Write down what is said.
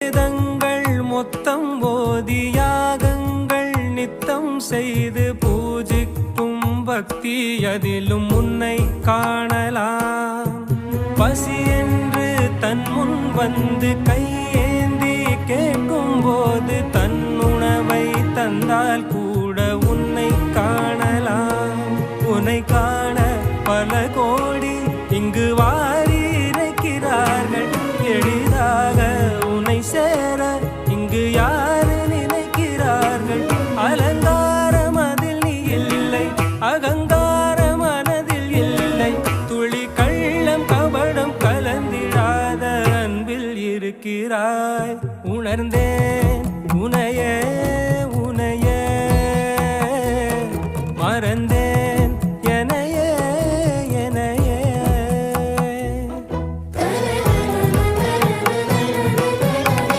வேதங்கள் மொத்தம் ஓதி யாகங்கள் நித்தம் செய்து பூஜிக்கும் பக்தி அதிலும் உன்னை காணலாம். பசி என்று தன் முன் வந்து கையேந்தி கேட்கும் போது தன் உணவை தந்தால் கூட உன்னை காணலாம். உன்னை காண பல கோடி இங்கு வாரி இறைக்கிறார்கள். எளிதாக உன்னை சேர இங்கு யாரு நினைக்கிறார்கள். அலங்காரம் அதில் நீ இல்லை, அகங்கார மனதில் இல்லை. துளி கள்ளம் கபடம் கலந்திடாத அன்பில் இருக்கிறாய். உணர்ந்தேன் உனையே